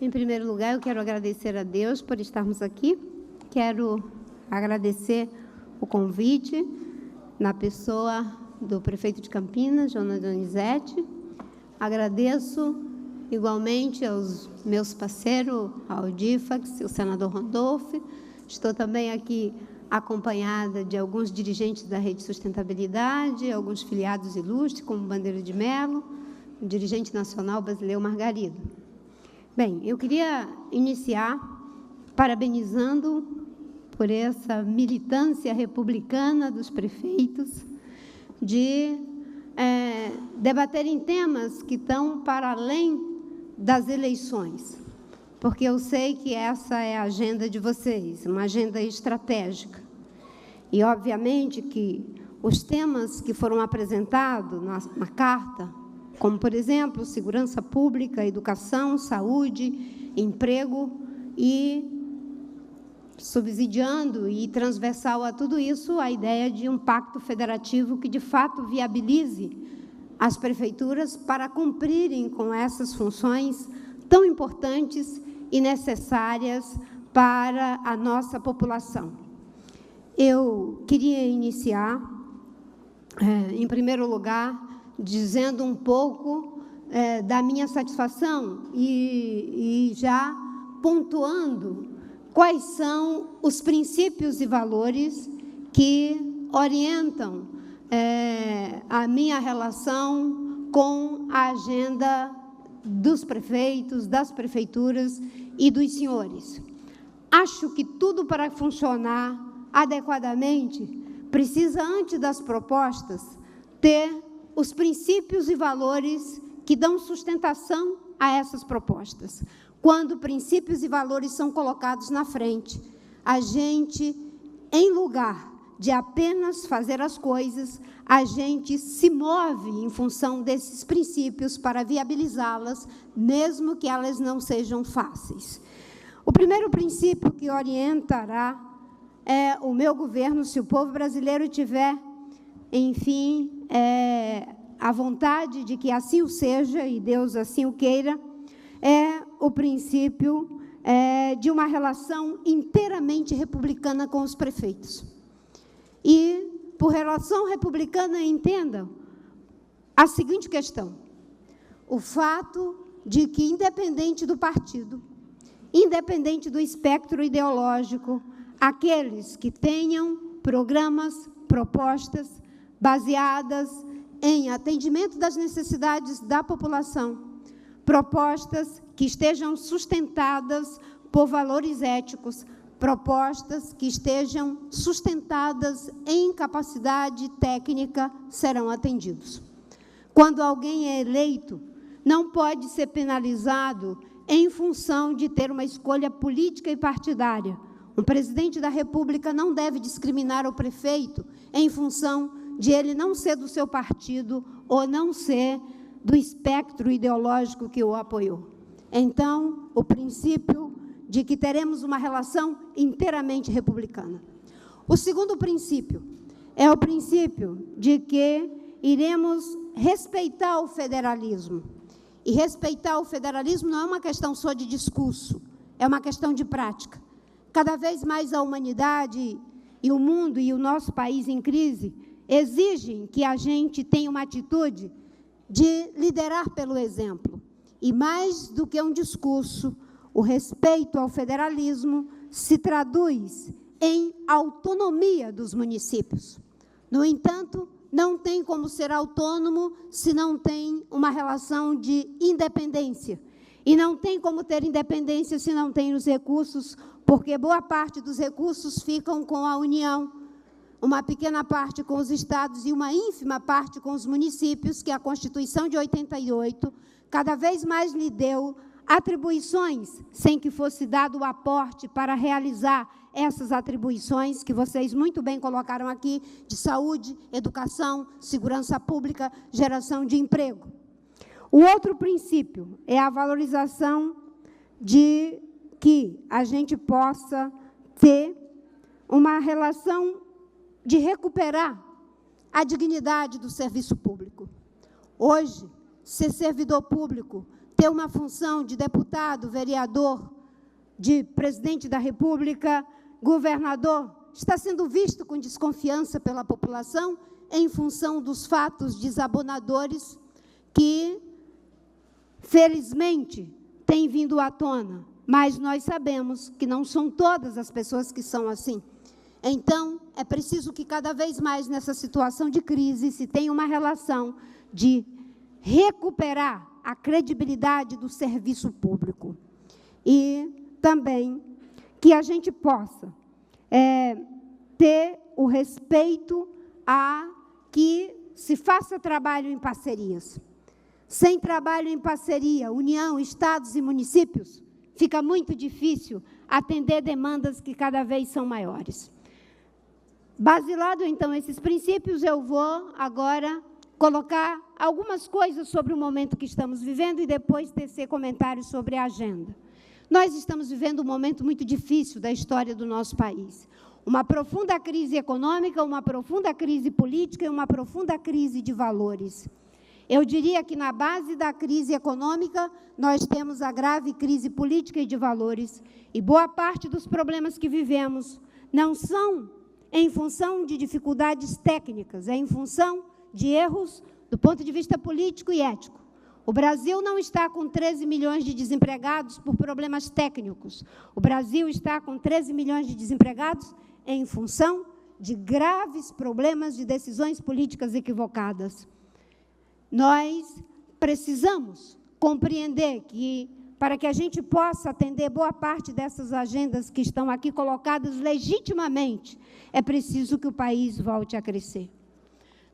Em primeiro lugar, eu quero agradecer a Deus por estarmos aqui. Quero agradecer o convite na pessoa do prefeito de Campinas, Jonas Donizete. Agradeço igualmente aos meus parceiros, ao DIFAX, o senador Randolph. Estou também aqui acompanhada de alguns dirigentes da Rede Sustentabilidade, alguns filiados ilustres, como Bandeira de Melo, o dirigente nacional brasileiro Margarido. Bem, eu queria iniciar parabenizando por essa militância republicana dos prefeitos de debaterem temas que estão para além das eleições, porque eu sei que essa é a agenda de vocês, uma agenda estratégica. E, obviamente, que os temas que foram apresentados na carta, como, por exemplo, segurança pública, educação, saúde, emprego, e subsidiando e transversal a tudo isso, a ideia de um pacto federativo que, de fato, viabilize as prefeituras para cumprirem com essas funções tão importantes e necessárias para a nossa população. Eu queria iniciar, em primeiro lugar, dizendo um pouco da minha satisfação e já pontuando quais são os princípios e valores que orientam a minha relação com a agenda dos prefeitos, das prefeituras e dos senhores. Acho que tudo para funcionar adequadamente precisa, antes das propostas, ter os princípios e valores que dão sustentação a essas propostas. Quando princípios e valores são colocados na frente, a gente, em lugar de apenas fazer as coisas, a gente se move em função desses princípios para viabilizá-las, mesmo que elas não sejam fáceis. O primeiro princípio que orientará o meu governo, se o povo brasileiro tiver, enfim, a vontade de que assim o seja, e Deus assim o queira, é o princípio de uma relação inteiramente republicana com os prefeitos. E, por relação republicana, entendam a seguinte questão: o fato de que, independente do partido, independente do espectro ideológico, aqueles que tenham programas, propostas baseadas em atendimento das necessidades da população, propostas que estejam sustentadas por valores éticos, propostas que estejam sustentadas em capacidade técnica, serão atendidos. Quando alguém é eleito, não pode ser penalizado em função de ter uma escolha política e partidária. Um presidente da República não deve discriminar o prefeito em função de ele não ser do seu partido ou não ser do espectro ideológico que o apoiou. Então, o princípio de que teremos uma relação inteiramente republicana. O segundo princípio é o princípio de que iremos respeitar o federalismo. E respeitar o federalismo não é uma questão só de discurso, é uma questão de prática. Cada vez mais a humanidade e o mundo e o nosso país em crise exigem que a gente tenha uma atitude de liderar pelo exemplo. E mais do que um discurso, o respeito ao federalismo se traduz em autonomia dos municípios. No entanto, não tem como ser autônomo se não tem uma relação de independência. E não tem como ter independência se não tem os recursos, porque boa parte dos recursos ficam com a União, uma pequena parte com os estados e uma ínfima parte com os municípios, que a Constituição de 88 cada vez mais lhe deu atribuições, sem que fosse dado o aporte para realizar essas atribuições, que vocês muito bem colocaram aqui, de saúde, educação, segurança pública, geração de emprego. O outro princípio é a valorização de que a gente possa ter uma relação de recuperar a dignidade do serviço público. Hoje, ser servidor público ter uma função de deputado, vereador, de presidente da República, governador, está sendo visto com desconfiança pela população em função dos fatos desabonadores que, felizmente, têm vindo à tona. Mas nós sabemos que não são todas as pessoas que são assim. Então, é preciso que cada vez mais nessa situação de crise se tenha uma relação de recuperar a credibilidade do serviço público. E também que a gente possa ter o respeito a que se faça trabalho em parcerias. Sem trabalho em parceria, União, estados e municípios, fica muito difícil atender demandas que cada vez são maiores. Basilado, então, esses princípios, eu vou agora colocar algumas coisas sobre o momento que estamos vivendo e depois tecer comentários sobre a agenda. Nós estamos vivendo um momento muito difícil da história do nosso país. Uma profunda crise econômica, uma profunda crise política e uma profunda crise de valores. Eu diria que na base da crise econômica, nós temos a grave crise política e de valores. E boa parte dos problemas que vivemos não são em função de dificuldades técnicas, é em função de erros do ponto de vista político e ético. O Brasil não está com 13 milhões de desempregados por problemas técnicos. O Brasil está com 13 milhões de desempregados em função de graves problemas de decisões políticas equivocadas. Nós precisamos compreender que, para que a gente possa atender boa parte dessas agendas que estão aqui colocadas legitimamente, é preciso que o país volte a crescer.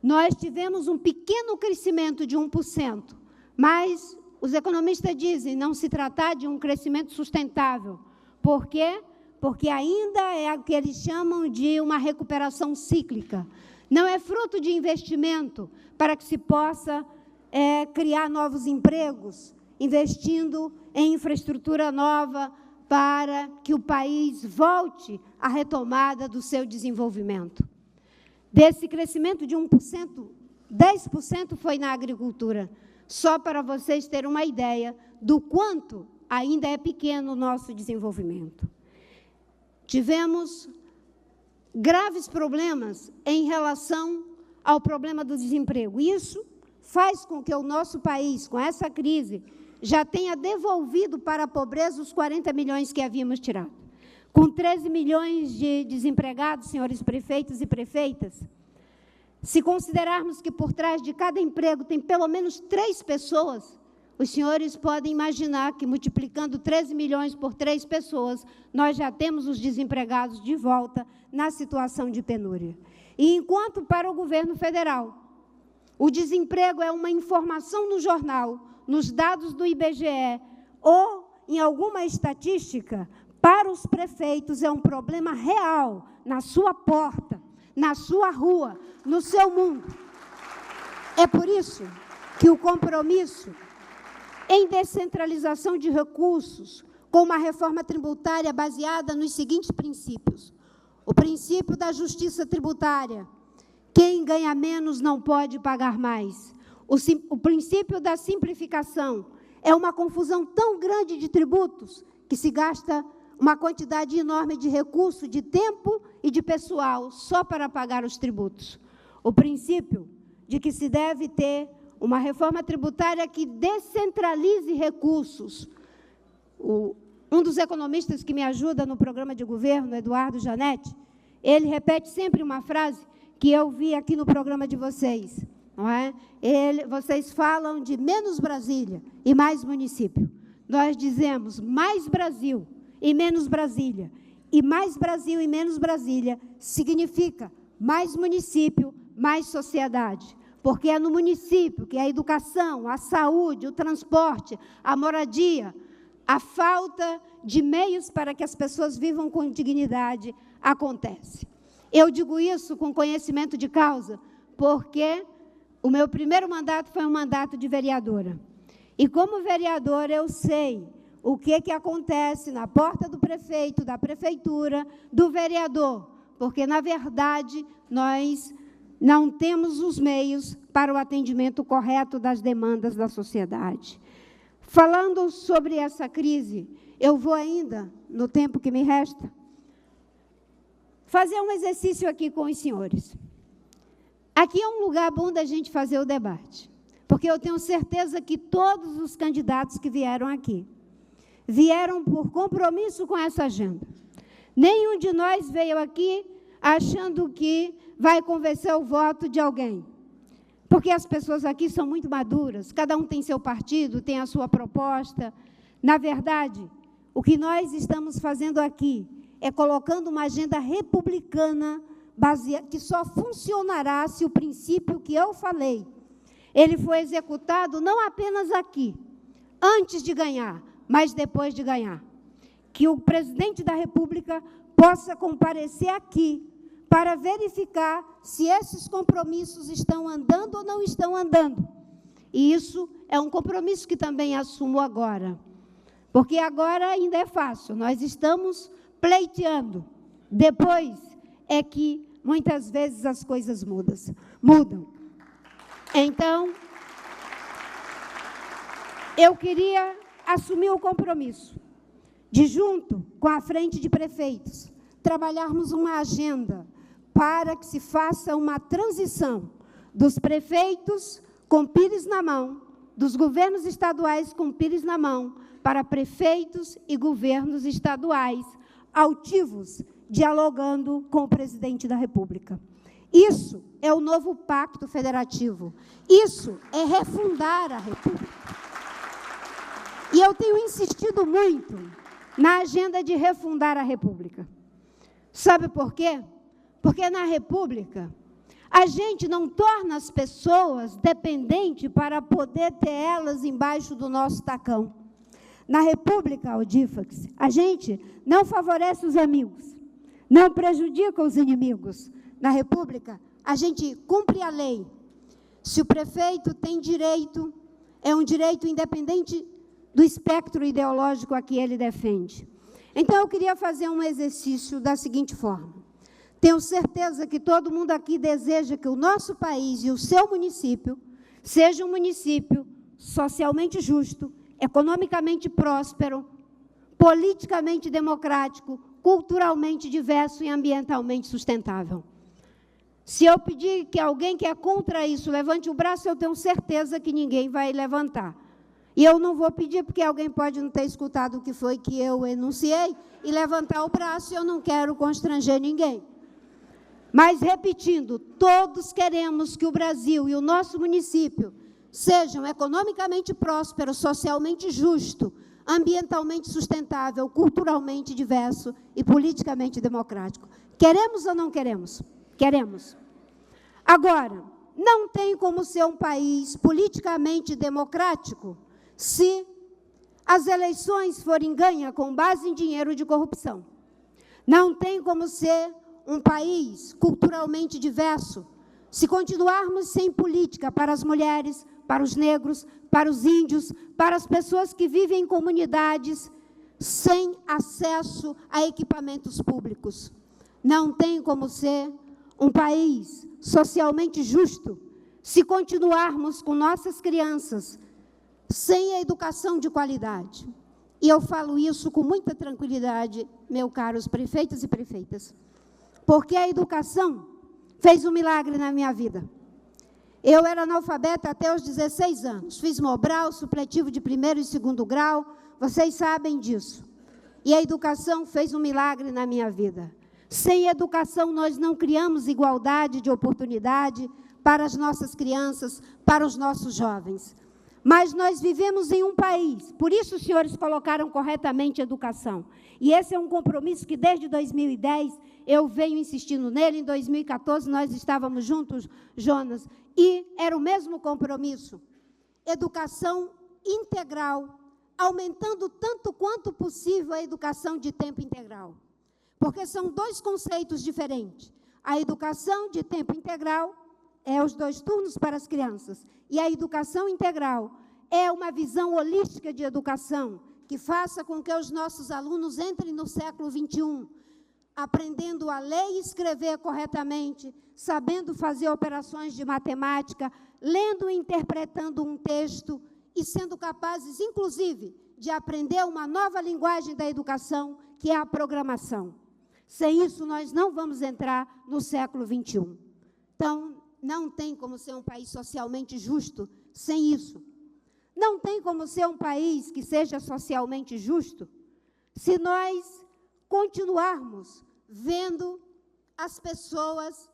Nós tivemos um pequeno crescimento de 1%, mas os economistas dizem não se tratar de um crescimento sustentável. Por quê? Porque ainda é o que eles chamam de uma recuperação cíclica. Não é fruto de investimento para que se possa criar novos empregos, investindo em infraestrutura nova para que o país volte à retomada do seu desenvolvimento. Desse crescimento de 1%, 10% foi na agricultura. Só para vocês terem uma ideia do quanto ainda é pequeno o nosso desenvolvimento. Tivemos graves problemas em relação ao problema do desemprego. Isso faz com que o nosso país, com essa crise, já tenha devolvido para a pobreza os 40 milhões que havíamos tirado. Com 13 milhões de desempregados, senhores prefeitos e prefeitas, se considerarmos que por trás de cada emprego tem pelo menos 3 pessoas, os senhores podem imaginar que, multiplicando 13 milhões por 3 pessoas, nós já temos os desempregados de volta na situação de penúria. E enquanto para o governo federal, o desemprego é uma informação no jornal, nos dados do IBGE ou em alguma estatística, para os prefeitos é um problema real, na sua porta, na sua rua, no seu mundo. É por isso que o compromisso em descentralização de recursos, com uma reforma tributária baseada nos seguintes princípios. O princípio da justiça tributária. Quem ganha menos não pode pagar mais. O princípio da simplificação. É uma confusão tão grande de tributos que se gasta uma quantidade enorme de recursos, de tempo e de pessoal só para pagar os tributos. O princípio de que se deve ter uma reforma tributária que descentralize recursos. Um dos economistas que me ajuda no programa de governo, Eduardo Janetti, ele repete sempre uma frase que eu vi aqui no programa de vocês. Não é? Vocês falam de menos Brasília e mais município. Nós dizemos mais Brasil e menos Brasília. E mais Brasil e menos Brasília significa mais município, mais sociedade. Porque é no município que a educação, a saúde, o transporte, a moradia, a falta de meios para que as pessoas vivam com dignidade acontece. Eu digo isso com conhecimento de causa, porque o meu primeiro mandato foi um mandato de vereadora. E como vereadora eu sei o que acontece na porta do prefeito, da prefeitura, do vereador, porque, na verdade, nós não temos os meios para o atendimento correto das demandas da sociedade. Falando sobre essa crise, eu vou ainda, no tempo que me resta, fazer um exercício aqui com os senhores. Aqui é um lugar bom da gente fazer o debate, porque eu tenho certeza que todos os candidatos que vieram aqui, vieram por compromisso com essa agenda. Nenhum de nós veio aqui achando que vai convencer o voto de alguém, porque as pessoas aqui são muito maduras, cada um tem seu partido, tem a sua proposta. Na verdade, o que nós estamos fazendo aqui é colocando uma agenda republicana que só funcionará se o princípio que eu falei, ele foi executado não apenas aqui, antes de ganhar, mas depois de ganhar. Que o presidente da República possa comparecer aqui para verificar se esses compromissos estão andando ou não estão andando. E isso é um compromisso que também assumo agora. Porque agora ainda é fácil, nós estamos pleiteando. Depois é que, muitas vezes, as coisas mudam. Então, eu queria assumir o compromisso de, junto com a Frente de Prefeitos, trabalharmos uma agenda para que se faça uma transição dos prefeitos com pires na mão, dos governos estaduais com pires na mão, para prefeitos e governos estaduais altivos, dialogando com o presidente da República. Isso é o novo pacto federativo. Isso é refundar a República. E eu tenho insistido muito na agenda de refundar a República. Sabe por quê? Porque na República, a gente não torna as pessoas dependentes para poder ter elas embaixo do nosso tacão. Na República, Audifax, a gente não favorece os amigos, não prejudica os inimigos. Na República, a gente cumpre a lei. Se o prefeito tem direito, é um direito independente do espectro ideológico a que ele defende. Então, eu queria fazer um exercício da seguinte forma. Tenho certeza que todo mundo aqui deseja que o nosso país e o seu município seja um município socialmente justo, economicamente próspero, politicamente democrático, culturalmente diverso e ambientalmente sustentável. Se eu pedir que alguém que é contra isso levante o braço, eu tenho certeza que ninguém vai levantar. E eu não vou pedir, porque alguém pode não ter escutado o que foi que eu enunciei e levantar o braço, e eu não quero constranger ninguém. Mas, repetindo, todos queremos que o Brasil e o nosso município sejam economicamente prósperos, socialmente justo, ambientalmente sustentável, culturalmente diverso e politicamente democrático. Queremos ou não queremos? Queremos. Agora, não tem como ser um país politicamente democrático se as eleições forem ganhas com base em dinheiro de corrupção. Não tem como ser um país culturalmente diverso se continuarmos sem política para as mulheres, para os negros, para os índios, para as pessoas que vivem em comunidades sem acesso a equipamentos públicos. Não tem como ser um país socialmente justo se continuarmos com nossas crianças sem a educação de qualidade. E eu falo isso com muita tranquilidade, meus caros prefeitos e prefeitas, porque a educação fez um milagre na minha vida. Eu era analfabeta até os 16 anos, fiz Mobral, supletivo de 1º e 2º grau, vocês sabem disso. E a educação fez um milagre na minha vida. Sem educação, nós não criamos igualdade de oportunidade para as nossas crianças, para os nossos jovens. Mas nós vivemos em um país, por isso os senhores colocaram corretamente educação. E esse é um compromisso que desde 2010 eu venho insistindo nele. Em 2014 nós estávamos juntos, Jonas, e era o mesmo compromisso. Educação integral, aumentando tanto quanto possível a educação de tempo integral. Porque são dois conceitos diferentes. A educação de tempo integral é os 2 turnos para as crianças. E a educação integral é uma visão holística de educação que faça com que os nossos alunos entrem no século XXI, aprendendo a ler e escrever corretamente, sabendo fazer operações de matemática, lendo e interpretando um texto e sendo capazes, inclusive, de aprender uma nova linguagem da educação, que é a programação. Sem isso, nós não vamos entrar no século XXI. Então, não tem como ser um país socialmente justo sem isso. Não tem como ser um país que seja socialmente justo se nós continuarmos vendo as pessoas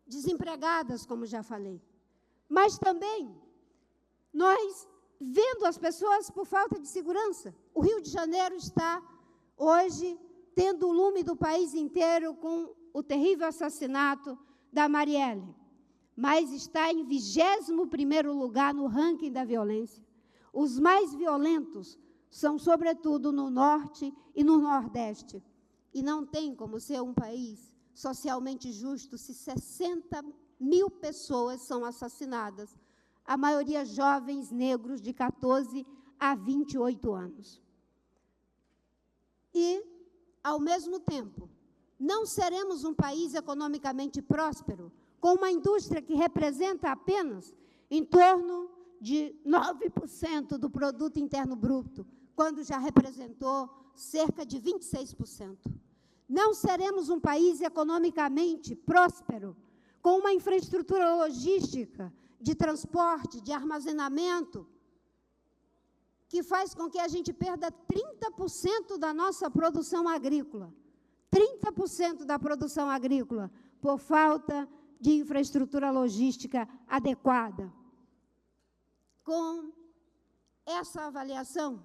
desempregadas, como já falei. Mas também nós vendo as pessoas por falta de segurança. O Rio de Janeiro está, hoje, tendo o lume do país inteiro com o terrível assassinato da Marielle, mas está em 21º lugar no ranking da violência. Os mais violentos são, sobretudo, no Norte e no Nordeste. E não tem como ser um país socialmente justo se 60.000 pessoas são assassinadas, a maioria jovens negros de 14 a 28 anos. E, ao mesmo tempo, não seremos um país economicamente próspero, com uma indústria que representa apenas em torno de 9% do produto interno bruto, quando já representou cerca de 26%. Não seremos um país economicamente próspero, com uma infraestrutura logística, de transporte, de armazenamento, que faz com que a gente perda 30% da nossa produção agrícola. 30% da produção agrícola, por falta de infraestrutura logística adequada. Com essa avaliação,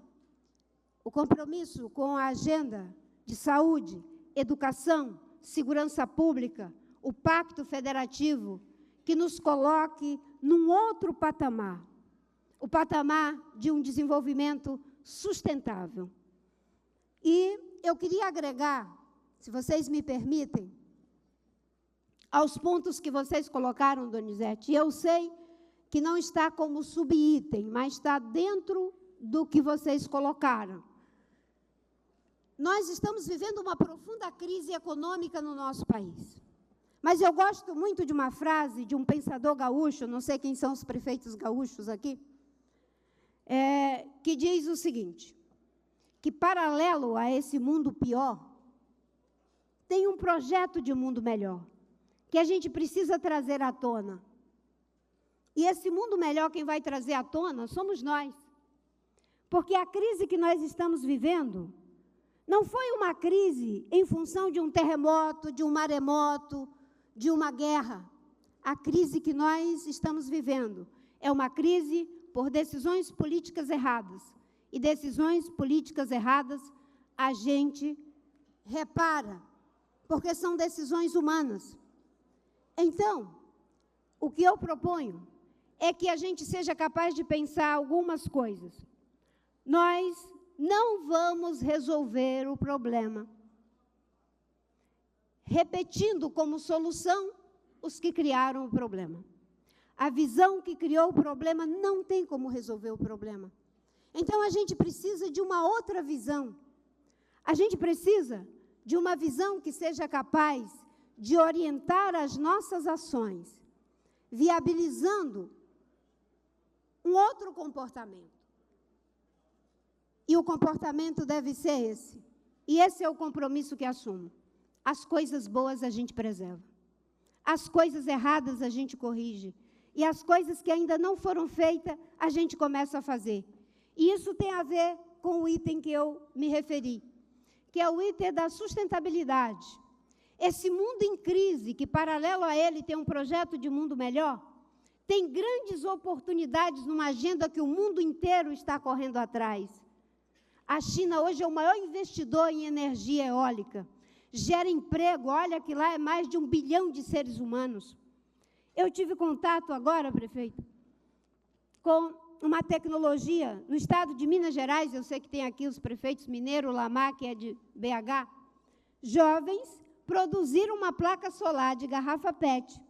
o compromisso com a agenda de saúde, educação, segurança pública, o pacto federativo, que nos coloque num outro patamar, o patamar de um desenvolvimento sustentável. E eu queria agregar, se vocês me permitem, aos pontos que vocês colocaram, Donizete. Eu sei que não está como subitem, mas está dentro do que vocês colocaram. Nós estamos vivendo uma profunda crise econômica no nosso país. Mas eu gosto muito de uma frase de um pensador gaúcho, não sei quem são os prefeitos gaúchos aqui, que diz o seguinte, que paralelo a esse mundo pior, tem um projeto de mundo melhor, que a gente precisa trazer à tona. E esse mundo melhor, quem vai trazer à tona, somos nós. Porque a crise que nós estamos vivendo não foi uma crise em função de um terremoto, de um maremoto, de uma guerra. A crise que nós estamos vivendo é uma crise por decisões políticas erradas. E decisões políticas erradas a gente repara, porque são decisões humanas. Então, o que eu proponho é que a gente seja capaz de pensar algumas coisas. Nós não vamos resolver o problema repetindo como solução os que criaram o problema. A visão que criou o problema não tem como resolver o problema. Então, a gente precisa de uma outra visão. A gente precisa de uma visão que seja capaz de orientar as nossas ações, viabilizando um outro comportamento. E o comportamento deve ser esse. E esse é o compromisso que assumo. As coisas boas a gente preserva. As coisas erradas a gente corrige. E as coisas que ainda não foram feitas, a gente começa a fazer. E isso tem a ver com o item que eu me referi, que é o item da sustentabilidade. Esse mundo em crise, que paralelo a ele tem um projeto de mundo melhor, tem grandes oportunidades numa agenda que o mundo inteiro está correndo atrás. A China hoje é o maior investidor em energia eólica. Gera emprego, olha que lá é mais de 1 bilhão de seres humanos. Eu tive contato agora, prefeito, com uma tecnologia no estado de Minas Gerais, eu sei que tem aqui os prefeitos Mineiro, Lamar, que é de BH, jovens produziram uma placa solar de garrafa PET,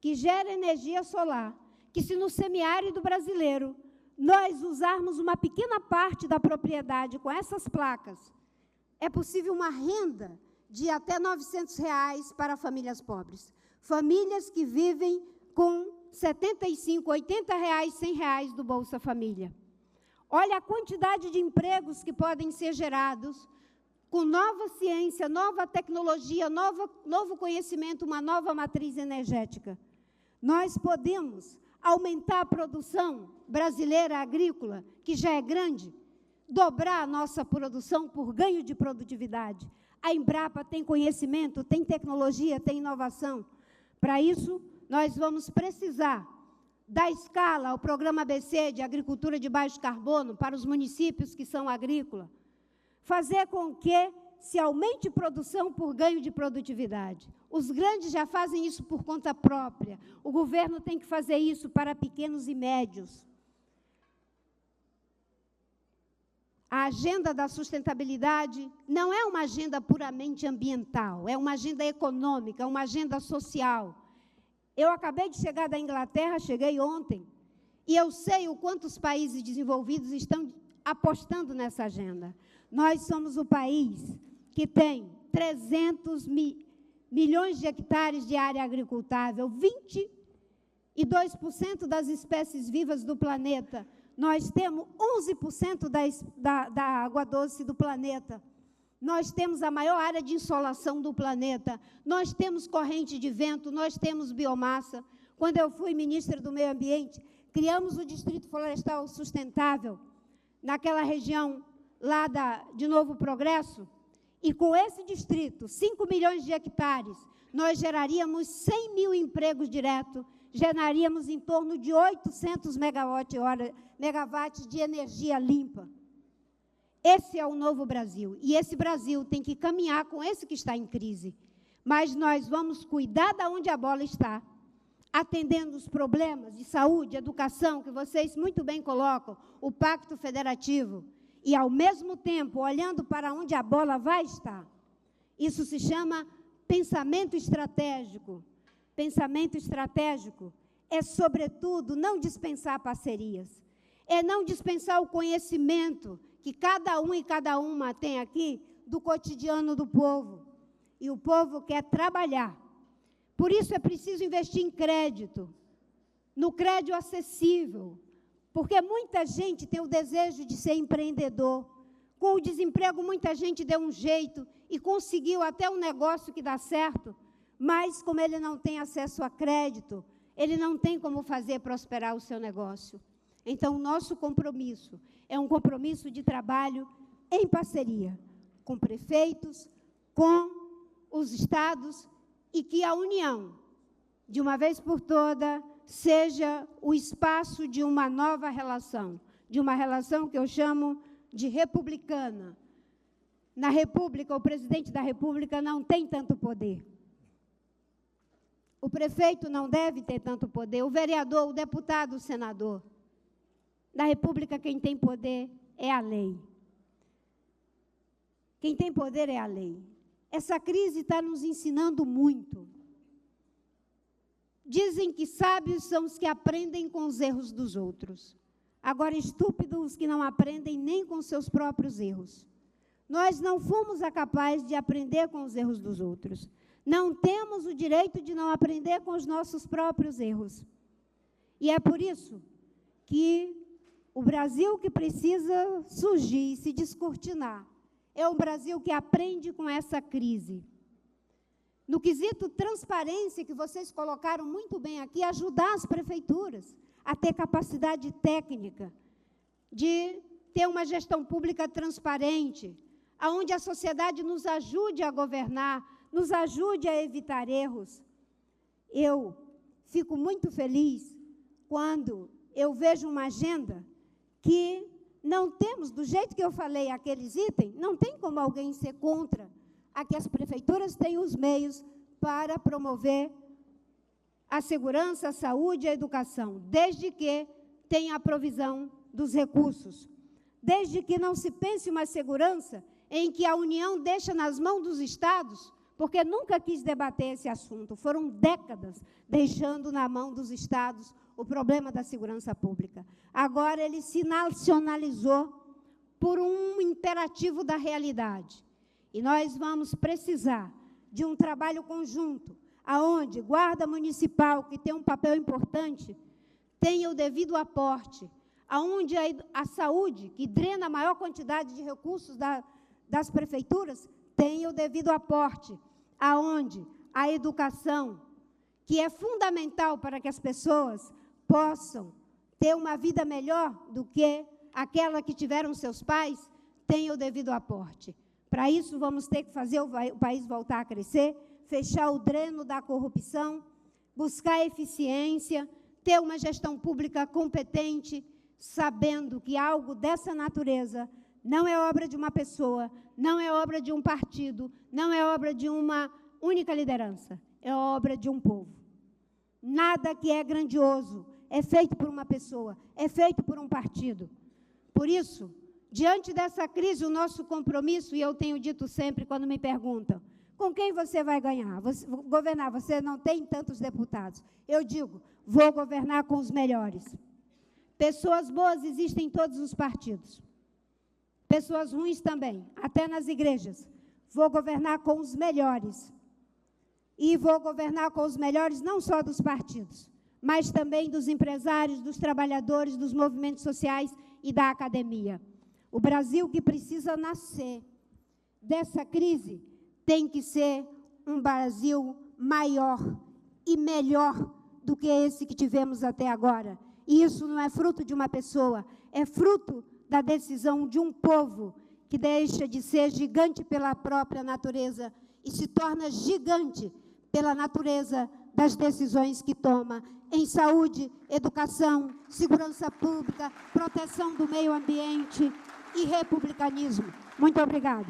que gera energia solar, que se no semiárido brasileiro nós usarmos uma pequena parte da propriedade com essas placas, é possível uma renda de até R$ 900 para famílias pobres. Famílias que vivem com R$ 75, R$ 80, R$ 100 do Bolsa Família. Olha a quantidade de empregos que podem ser gerados com nova ciência, nova tecnologia, novo conhecimento, uma nova matriz energética. Nós podemos aumentar a produção brasileira agrícola, que já é grande, dobrar a nossa produção por ganho de produtividade. A Embrapa tem conhecimento, tem tecnologia, tem inovação. Para isso, nós vamos precisar dar escala ao Programa ABC de Agricultura de Baixo Carbono para os municípios que são agrícolas, fazer com que se aumente produção por ganho de produtividade. Os grandes já fazem isso por conta própria. O governo tem que fazer isso para pequenos e médios. A agenda da sustentabilidade não é uma agenda puramente ambiental, é uma agenda econômica, uma agenda social. Eu acabei de chegar da Inglaterra, cheguei ontem, e eu sei o quanto os países desenvolvidos estão apostando nessa agenda. Nós somos o país que tem 300 milhões de hectares de área agricultável, 22% das espécies vivas do planeta. Nós temos 11% da água doce do planeta. Nós temos a maior área de insolação do planeta. Nós temos corrente de vento, nós temos biomassa. Quando eu fui ministra do Meio Ambiente, criamos o Distrito Florestal Sustentável, naquela região lá de Novo Progresso, e com esse distrito, 5 milhões de hectares, nós geraríamos 100 mil empregos diretos, geraríamos em torno de 800 megawatts de energia limpa. Esse é o novo Brasil, e esse Brasil tem que caminhar com esse que está em crise. Mas nós vamos cuidar de onde a bola está, atendendo os problemas de saúde, educação, que vocês muito bem colocam, o Pacto Federativo, e, ao mesmo tempo, olhando para onde a bola vai estar. Isso se chama pensamento estratégico. Pensamento estratégico é, sobretudo, não dispensar parcerias, é não dispensar o conhecimento que cada um e cada uma tem aqui do cotidiano do povo. E o povo quer trabalhar. Por isso é preciso investir em crédito, no crédito acessível, porque muita gente tem o desejo de ser empreendedor. Com o desemprego, muita gente deu um jeito e conseguiu até um negócio que dá certo, mas como ele não tem acesso a crédito, ele não tem como fazer prosperar o seu negócio. Então, o nosso compromisso é um compromisso de trabalho em parceria com prefeitos, com os estados, e que a União, de uma vez por todas, seja o espaço de uma nova relação, de uma relação que eu chamo de republicana. Na República, o presidente da República não tem tanto poder. O prefeito não deve ter tanto poder, o vereador, o deputado, o senador. Na República, quem tem poder é a lei. Quem tem poder é a lei. Essa crise está nos ensinando muito. Dizem que sábios são os que aprendem com os erros dos outros. Agora, estúpidos os que não aprendem nem com seus próprios erros. Nós não fomos capazes de aprender com os erros dos outros. Não temos o direito de não aprender com os nossos próprios erros. E é por isso que o Brasil que precisa surgir e se descortinar é um Brasil que aprende com essa crise. No quesito transparência, que vocês colocaram muito bem aqui, ajudar as prefeituras a ter capacidade técnica de ter uma gestão pública transparente, onde a sociedade nos ajude a governar, nos ajude a evitar erros. Eu fico muito feliz quando eu vejo uma agenda que não temos, do jeito que eu falei, aqueles itens, não tem como alguém ser contra a que as prefeituras tenham os meios para promover a segurança, a saúde e a educação, desde que tenha a provisão dos recursos. Desde que não se pense uma segurança em que a União deixa nas mãos dos estados, porque nunca quis debater esse assunto. Foram décadas deixando na mão dos estados o problema da segurança pública. Agora ele se nacionalizou por um imperativo da realidade. E nós vamos precisar de um trabalho conjunto, aonde Guarda Municipal, que tem um papel importante, tenha o devido aporte, onde a saúde, que drena a maior quantidade de recursos das prefeituras, tenha o devido aporte, aonde a educação, que é fundamental para que as pessoas possam ter uma vida melhor do que aquela que tiveram seus pais, tenha o devido aporte. Para isso, vamos ter que fazer o país voltar a crescer, fechar o dreno da corrupção, buscar eficiência, ter uma gestão pública competente, sabendo que algo dessa natureza não é obra de uma pessoa, não é obra de um partido, não é obra de uma única liderança, é obra de um povo. Nada que é grandioso é feito por uma pessoa, é feito por um partido. Por isso, diante dessa crise, o nosso compromisso, e eu tenho dito sempre quando me perguntam, com quem você vai ganhar? Governar, você não tem tantos deputados. Eu digo, vou governar com os melhores. Pessoas boas existem em todos os partidos. Pessoas ruins também, até nas igrejas. Vou governar com os melhores. E vou governar com os melhores não só dos partidos, mas também dos empresários, dos trabalhadores, dos movimentos sociais e da academia. O Brasil que precisa nascer dessa crise tem que ser um Brasil maior e melhor do que esse que tivemos até agora. E isso não é fruto de uma pessoa, é fruto da decisão de um povo que deixa de ser gigante pela própria natureza e se torna gigante pela natureza das decisões que toma em saúde, educação, segurança pública, proteção do meio ambiente e republicanismo. Muito obrigada.